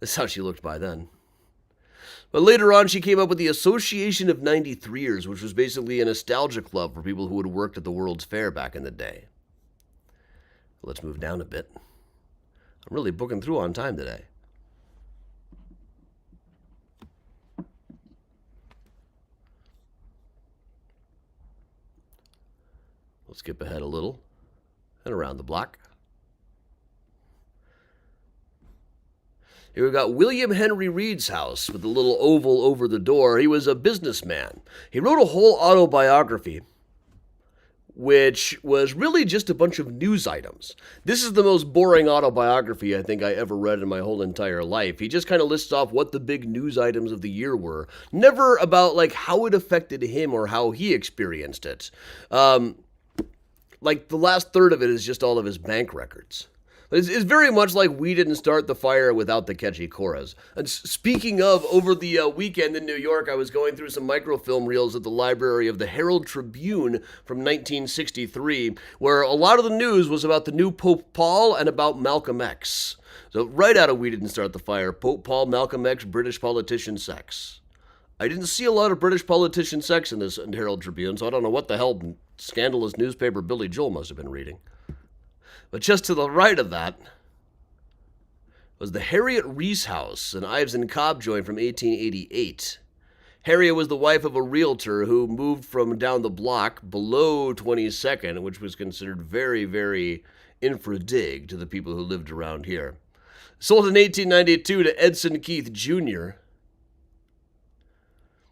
That's how she looked by then. But later on, she came up with the Association of 93ers, which was basically a nostalgia club for people who had worked at the World's Fair back in the day. Let's move down a bit. I'm really booking through on time today. We'll skip ahead a little and around the block. Here we've got William Henry Reed's house with a little oval over the door. He was a businessman. He wrote a whole autobiography, which was really just a bunch of news items. This is the most boring autobiography I think I ever read in my whole entire life. He just kind of lists off what the big news items of the year were. Never about like how it affected him or how he experienced it. Like the last third of it is just all of his bank records. It's very much like We Didn't Start the Fire Without the Catchy Chorus. And speaking of, over the weekend in New York, I was going through some microfilm reels at the library of the Herald Tribune from 1963, where a lot of the news was about the new Pope Paul and about Malcolm X. So right out of We Didn't Start the Fire, Pope Paul, Malcolm X, British politician sex. I didn't see a lot of British politician sex in this Herald Tribune, so I don't know what the hell scandalous newspaper Billy Joel must have been reading. But just to the right of that was the Harriet Reese house, an Ives and Cobb joint from 1888. Harriet was the wife of a realtor who moved from down the block below 22nd, which was considered very, very infra-dig to the people who lived around here. Sold in 1892 to Edson Keith Jr.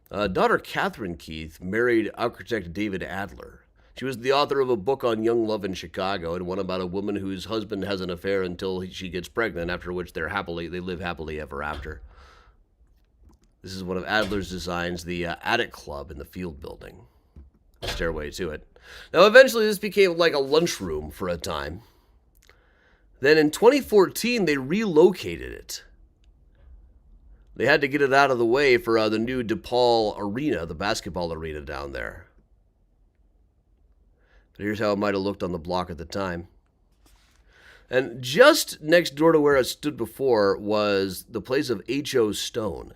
Daughter Catherine Keith married architect David Adler. She was the author of a book on young love in Chicago and one about a woman whose husband has an affair until she gets pregnant, after which they live happily ever after. This is one of Adler's designs, the Attic Club in the Field Building. Stairway to it. Now, eventually this became like a lunchroom for a time. Then in 2014, they relocated it. They had to get it out of the way for the new DePaul Arena, the basketball arena down there. But here's how it might have looked on the block at the time. And just next door to where it stood before was the place of H.O. Stone,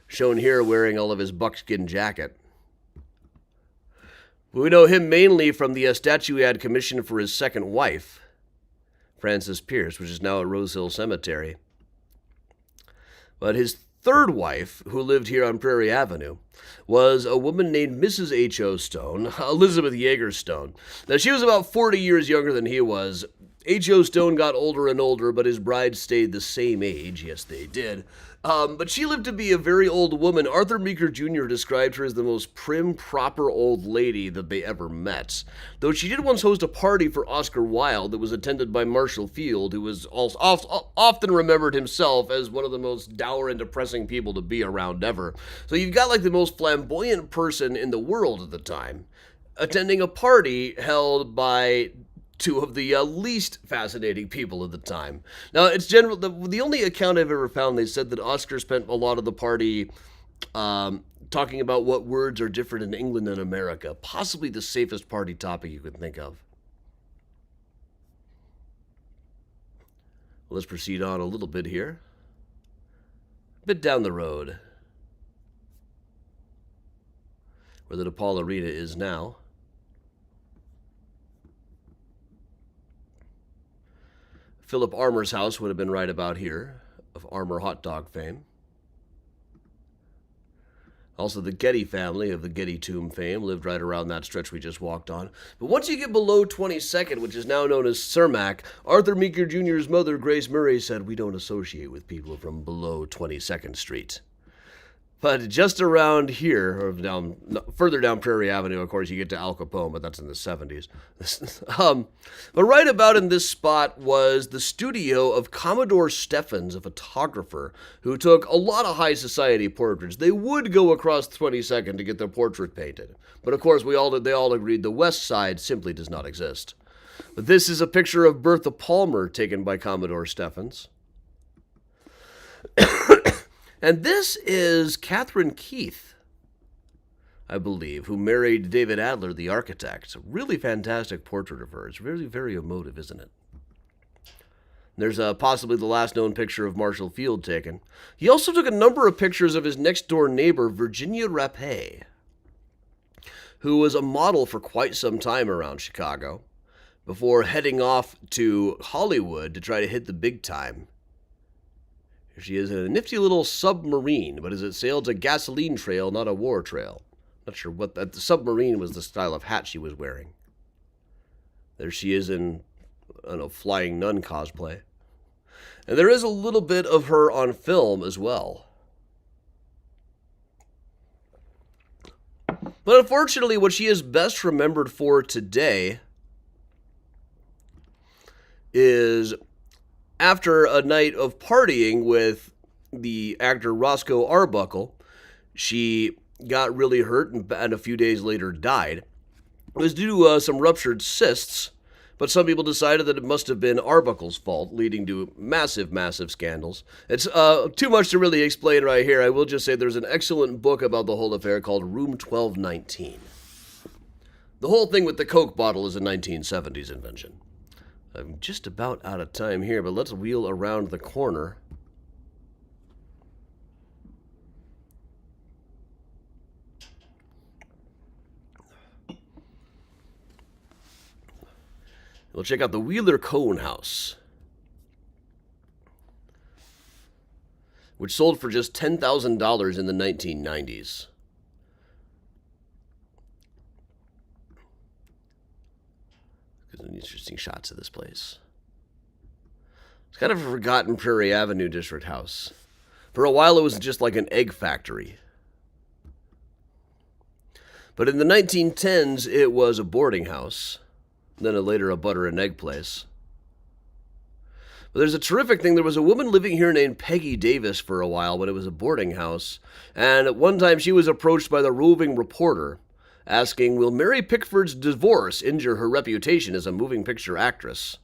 shown here wearing all of his buckskin jacket. We know him mainly from the statue he had commissioned for his second wife, Frances Pierce, which is now at Rose Hill Cemetery. But his third wife, who lived here on Prairie Avenue, was a woman named Mrs. H.O. Stone, Elizabeth Yeager Stone. Now, she was about 40 years younger than he was. H.O. Stone got older and older, but his bride stayed the same age. Yes, they did. But she lived to be a very old woman. Arthur Meeker Jr. described her as the most prim, proper old lady that they ever met. Though she did once host a party for Oscar Wilde that was attended by Marshall Field, who was also often remembered himself as one of the most dour and depressing people to be around ever. So you've got like the most flamboyant person in the world at the time attending a party held by two of the least fascinating people at the time. Now, it's general. The only account I've ever found, they said that Oscar spent a lot of the party talking about what words are different in England and America. Possibly the safest party topic you could think of. Let's proceed on a little bit here. A bit down the road, where the DePaul Arena is now. Philip Armour's house would have been right about here, of Armour hot dog fame. Also, the Getty family of the Getty tomb fame lived right around that stretch we just walked on. But once you get below 22nd, which is now known as Cermak, Arthur Meeker Jr.'s mother, Grace Murray, said, "We don't associate with people from below 22nd Street." But just around here, or further down Prairie Avenue, of course, you get to Al Capone, but that's in the 70s. But right about in this spot was the studio of Commodore Steffens, a photographer who took a lot of high society portraits. They would go across 22nd to get their portrait painted. But of course, they all agreed the West Side simply does not exist. But this is a picture of Bertha Palmer taken by Commodore Steffens. And this is Catherine Keith, I believe, who married David Adler, the architect. It's a really fantastic portrait of her. It's really very emotive, isn't it? There's possibly the last known picture of Marshall Field taken. He also took a number of pictures of his next-door neighbor, Virginia Rapé, who was a model for quite some time around Chicago, before heading off to Hollywood to try to hit the big time. Here she is in a nifty little submarine, but as it sailed a gasoline trail, not a war trail. Not sure what the submarine was the style of hat she was wearing. There she is in, I don't know, Flying Nun cosplay. And there is a little bit of her on film as well. But unfortunately, what she is best remembered for today is after a night of partying with the actor Roscoe Arbuckle, she got really hurt and a few days later died. It was due to some ruptured cysts, but some people decided that it must have been Arbuckle's fault, leading to massive, massive scandals. It's too much to really explain right here. I will just say there's an excellent book about the whole affair called Room 1219. The whole thing with the Coke bottle is a 1970s invention. I'm just about out of time here, but let's wheel around the corner. We'll check out the Wheeler Cone House, which sold for just $10,000 in the 1990s. Some interesting shots of this place. It's kind of a forgotten Prairie Avenue district house. For a while, it was just like an egg factory. But in the 1910s, it was a boarding house. Then later, a butter and egg place. But there's a terrific thing. There was a woman living here named Peggy Davis for a while when it was a boarding house. And at one time, she was approached by the roving reporter, asking, will Mary Pickford's divorce injure her reputation as a moving picture actress?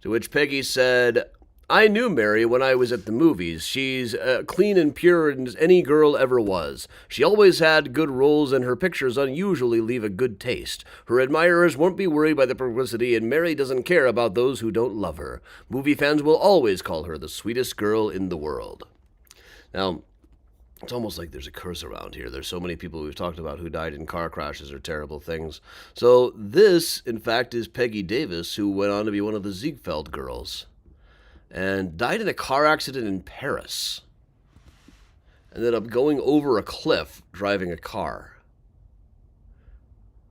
To which Peggy said, I knew Mary when I was at the movies. She's clean and pure as any girl ever was. She always had good roles, and her pictures unusually leave a good taste. Her admirers won't be worried by the publicity, and Mary doesn't care about those who don't love her. Movie fans will always call her the sweetest girl in the world. Now, it's almost like there's a curse around here. There's so many people we've talked about who died in car crashes or terrible things. So this, in fact, is Peggy Davis, who went on to be one of the Ziegfeld girls, and died in a car accident in Paris. Ended up going over a cliff driving a car.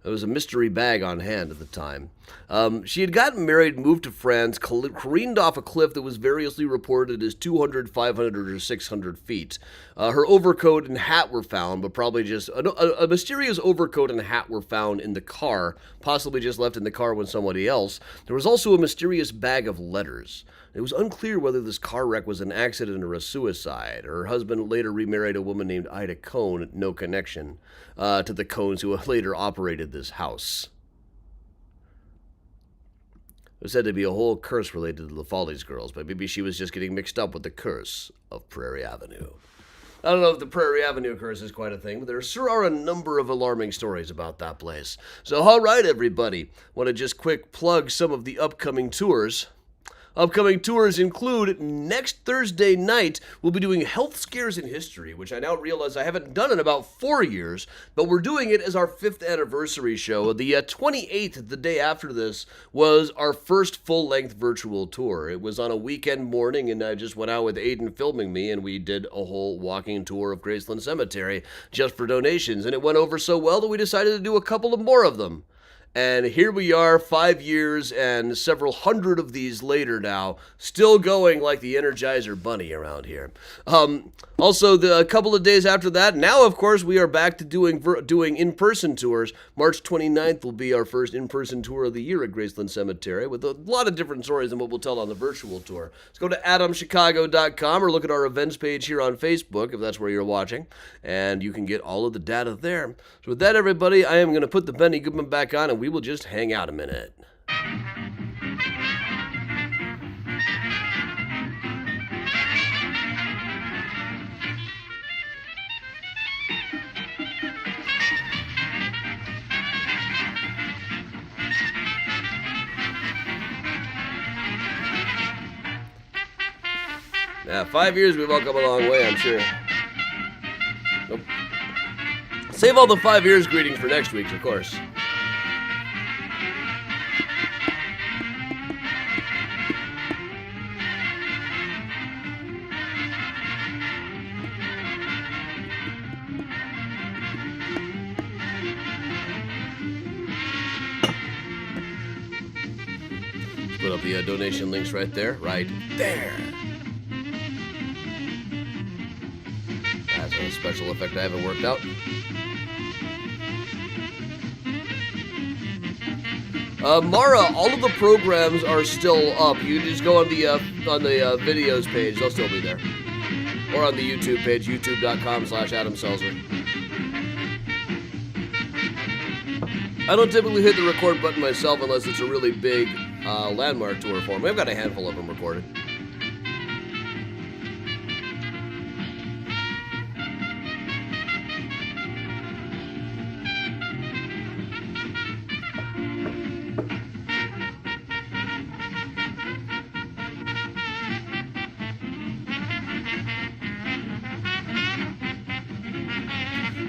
There was a mystery bag on hand at the time. She had gotten married, moved to France, careened off a cliff that was variously reported as 200, 500, or 600 feet. Her overcoat and hat were found, but probably just a mysterious overcoat and hat were found in the car, possibly just left in the car with somebody else. There was also a mysterious bag of letters. It was unclear whether this car wreck was an accident or a suicide. Her husband later remarried a woman named Ida Cohn, no connection to the Cohns who later operated this house. It was said to be a whole curse related to the Follies girls, but maybe she was just getting mixed up with the curse of Prairie Avenue. I don't know if the Prairie Avenue curse is quite a thing, but there sure are a number of alarming stories about that place. So, all right, everybody. Want to just quick plug some of the upcoming tours. Upcoming tours include next Thursday night, we'll be doing Health Scares in History, which I now realize I haven't done in about 4 years, but we're doing it as our 5th anniversary show. The 28th, the day after this, was our first full-length virtual tour. It was on a weekend morning, and I just went out with Aiden filming me, and we did a whole walking tour of Graceland Cemetery just for donations, and it went over so well that we decided to do a couple of more of them. And here we are 5 years and several hundred of these later now, still going like the Energizer Bunny around here. Also, a couple of days after that, now, of course, we are back to doing in-person tours. March 29th will be our first in-person tour of the year at Graceland Cemetery, with a lot of different stories than what we'll tell on the virtual tour. Let's go to adamchicago.com or look at our events page here on Facebook, if that's where you're watching, and you can get all of the data there. So with that, everybody, I am going to put the Benny Goodman back on, and we will just hang out a minute. Yeah, 5 years, we've all come a long way, I'm sure. Nope. Save all the 5 years greetings for next week, of course. Put up the donation links right there. Right there. That's a special effect I haven't worked out. Mara, all of the programs are still up. You can just go on the videos page. They'll still be there. Or on the YouTube page, youtube.com/Adam Selzer. I don't typically hit the record button myself unless it's a really big landmark tour for me. I've got a handful of them recorded.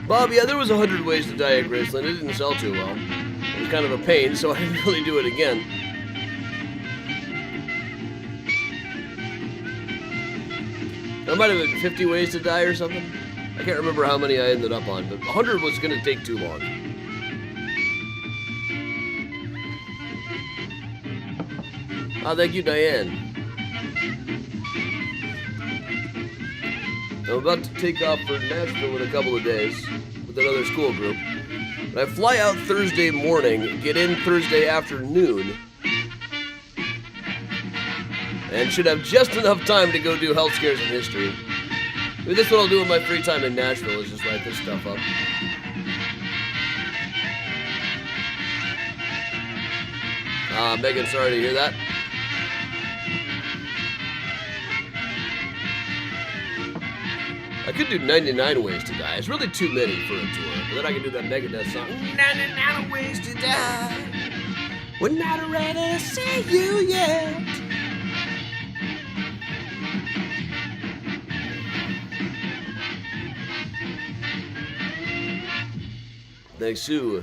Bob, yeah, there was 100 Ways to Die at Graceland. It didn't sell too well. It was kind of a pain, so I didn't really do it again. There might have been 50 Ways to Die or something. I can't remember how many I ended up on, but 100 was going to take too long. Oh, thank you, Diane. I'm about to take off for Nashville in a couple of days with another school group. But I fly out Thursday morning, get in Thursday afternoon, and should have just enough time to go do health scares and history. Maybe that's what I'll do in my free time in Nashville, is just write this stuff up. Megan, sorry to hear that. I could do 99 Ways to Die. It's really too many for a tour. But then I can do that Megadeth song. 99 Ways to Die. We're not ready to see you yet. Thanks, Sue.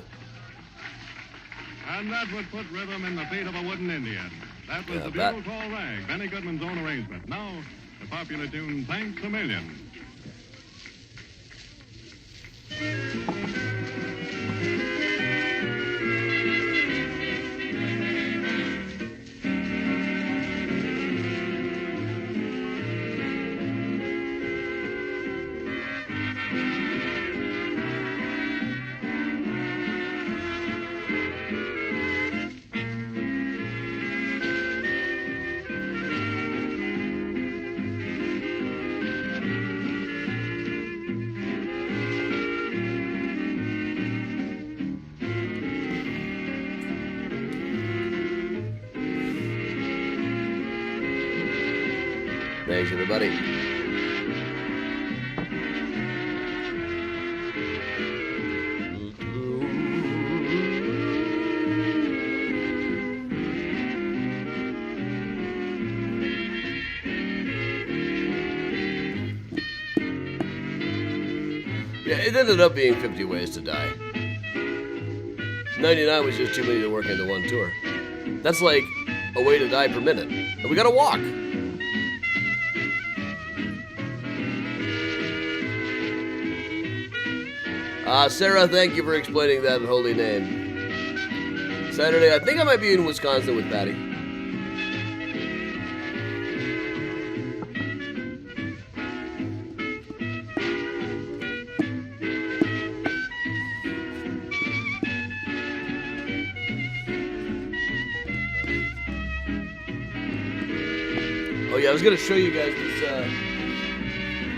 And that would put rhythm in the feet of a wooden Indian. That was the Bugle Tall Rag, Benny Goodman's own arrangement. Now, the popular tune, Thanks a Million. Thanks, everybody. Yeah, it ended up being 50 Ways to Die. 99 was just too many to work into one tour. That's like a way to die per minute. And we gotta walk. Sarah, thank you for explaining that holy name. Saturday, I think I might be in Wisconsin with Patty. Oh yeah, I was gonna show you guys this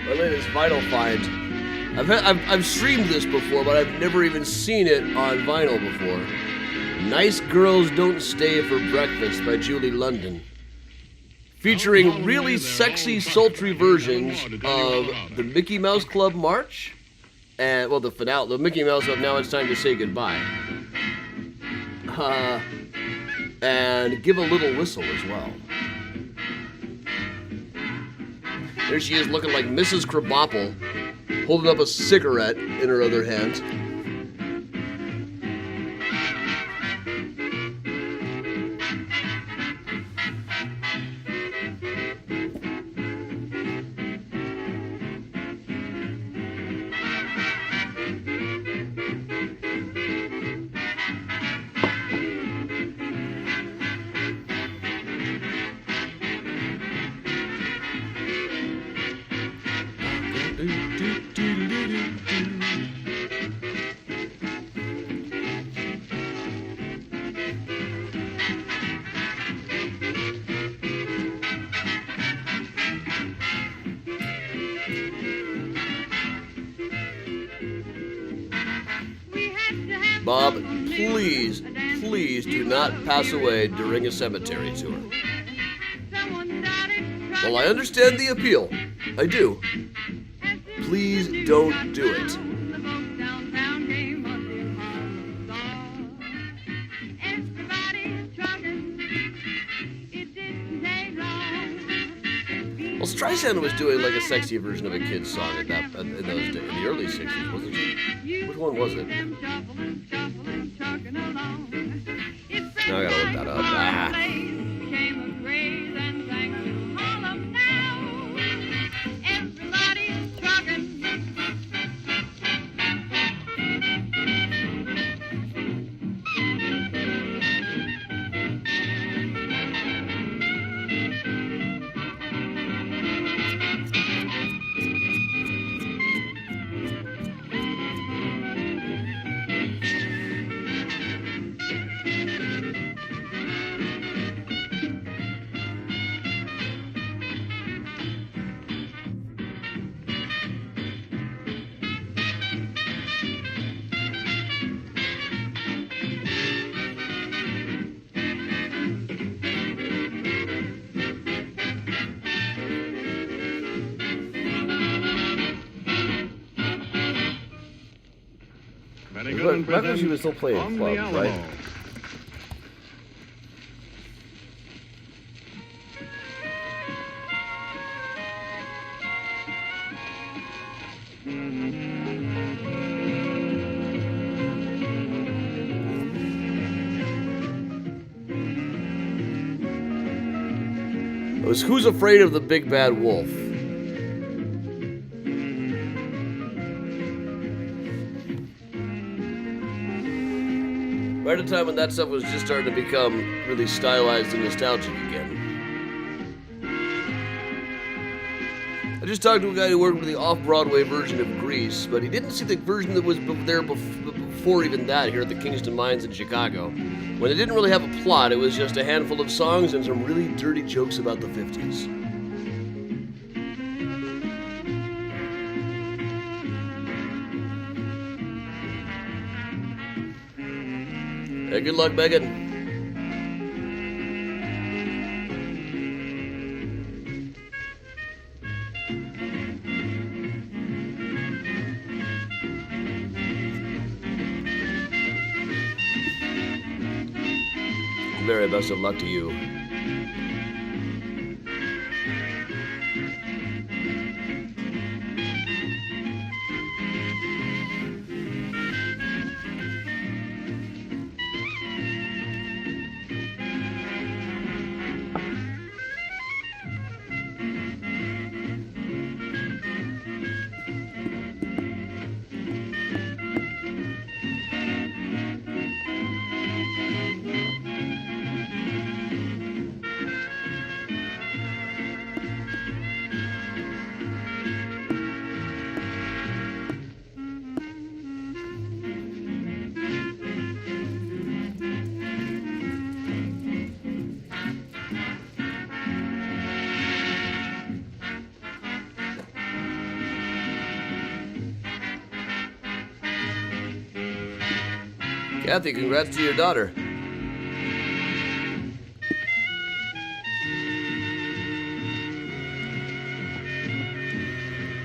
my latest vinyl find. I've streamed this before, but I've never even seen it on vinyl before. Nice Girls Don't Stay for Breakfast by Julie London. Featuring really sexy, sultry versions of the Mickey Mouse Club March, and, well, the finale, the Mickey Mouse of Now It's Time to Say Goodbye. And Give a Little Whistle as well. There she is looking like Mrs. Krabappel, holding up a cigarette in her other hand. Bob, please, please do not pass away during a cemetery tour. Well, I understand the appeal. I do. Please don't do it. Well, Streisand was doing like a sexy version of a kid's song in those days, in the early 60s, wasn't she? Which one was it? Now I gotta look that up. Back when she was still playing club, right? It was Who's Afraid of the Big Bad Wolf? Right at a time when that stuff was just starting to become really stylized and nostalgic again. I just talked to a guy who worked with the off-Broadway version of Grease, but he didn't see the version that was there before even that here at the Kingston Mines in Chicago. When it didn't really have a plot, it was just a handful of songs and some really dirty jokes about the 50s. Hey, good luck, Megan. Very best of luck to you. Kathy, congrats to your daughter.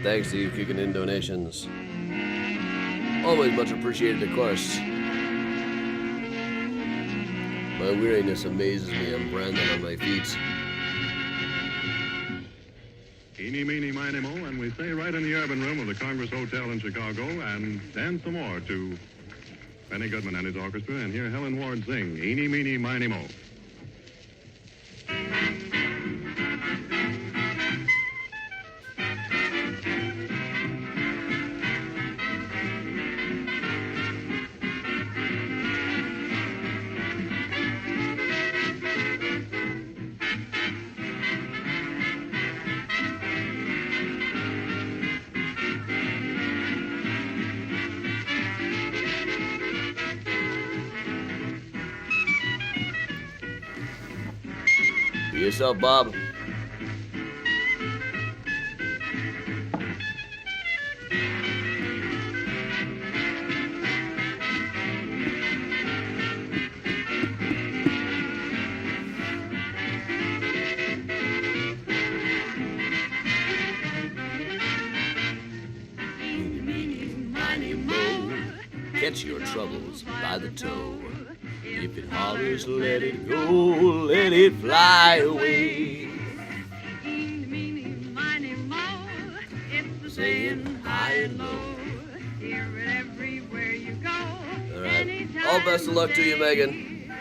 Thanks to you kicking in donations. Always much appreciated, of course. My weariness amazes me. I'm branded on my feet. Eeny, meeny, miny, mo, and we stay right in the urban room of the Congress Hotel in Chicago and dance some more to Benny Goodman and his orchestra and hear Helen Ward sing Eeny, meeny, miny, mo. Be yourself, Bob. Catch your troubles by the toe. If it hollers, let it go, let it fly away. Saying high and low. Hear it everywhere you go. All right. All best of luck to you, Megan.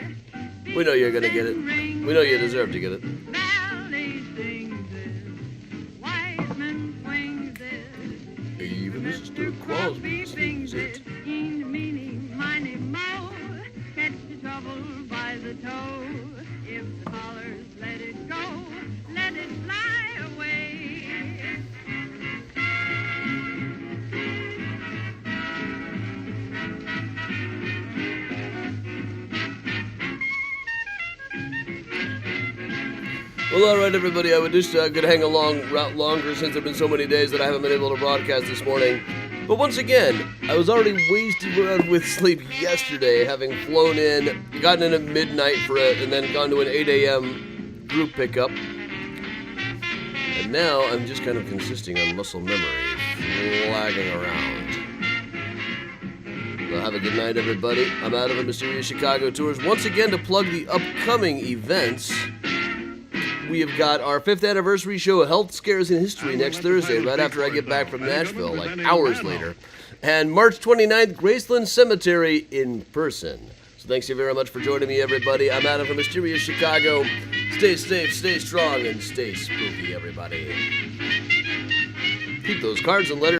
We know you're gonna get it. We know you deserve to get it. Even Mr. Crosby sings it. Catch the trouble by the toe. If the hollers, let it go, let it fly away. Well, all right, everybody. I would just could hang along longer since there have been so many days that I haven't been able to broadcast this morning. But once again, I was already wasted around with sleep yesterday, having flown in, gotten in at midnight for it, and then gone to an 8 a.m. group pickup. And now I'm just kind of consisting on muscle memory, lagging around. Well, have a good night, everybody. I'm out of the Mysterious Chicago Tours. Once again, to plug the upcoming events, we have got our 5th anniversary show, Health Scares in History, next Thursday, right after I get back from Nashville, like hours later. And March 29th, Graceland Cemetery in person. So thanks you very much for joining me, everybody. I'm Adam from Mysterious Chicago. Stay safe, stay strong, and stay spooky, everybody. Keep those cards and letters.